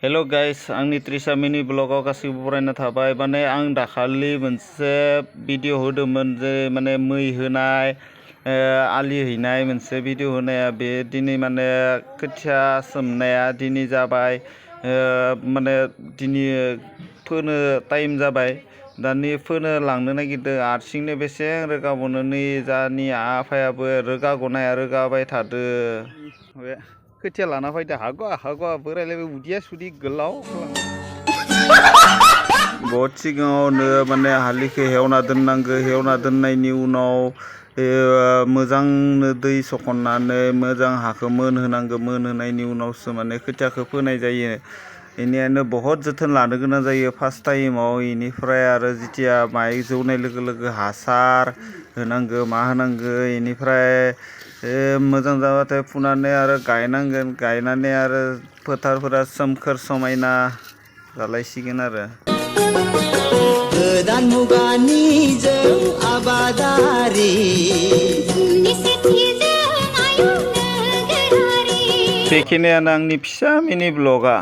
हेल' guys आंनि त्रिसा मिनि ब्लगाव गासैबो बरायना थाबाय माने आं दाखालि मोनसे भिडिअ होदोंमोन जे माने मै होनाय आलि हैनाय मोनसे भिडिअ होनाया बे दिनै माने खोथिया सोमनाया दिनै जाबाय माने दिनै फोनो टाइम जाबाय दानि फोनो लांनो नागिरदों हारसिंनो बेसे रोगाबावनो नै जानि आफायाबो रोगाबाय थादो बे खोथिया लाना फैदो हागवा बोरायलायबो उदिया सुदि गोलाव बहुत सिगाङावनो माने हालिखौ हेवना दोननांगौ हेवना दोननायनि उनाव मोजांनो दै सखननानै मोजां हाखौ मोनहोनांगौ मोनहोनायनि उनावसो माने खोथियाखौ फोनाय जायो बेनिखायनो बहुत जोथोन लानो गोनां जायो फार्स्ट टाइमाव बेनिफ्राय आरो जिथिया माइ जौनाय लोगो लोगो हासार होनांगौ मा होनांगौ बेनिफ्राय मोजां जाबाथाय फुनानै आरो गायनांगोन गायनानै आरो फोथारफोरा सोमखोर समायना जालायसिगोन आरो गोदान मुगानि जों आबादारि बेखिनियानो आंनि फिसा मिनि ब्लगा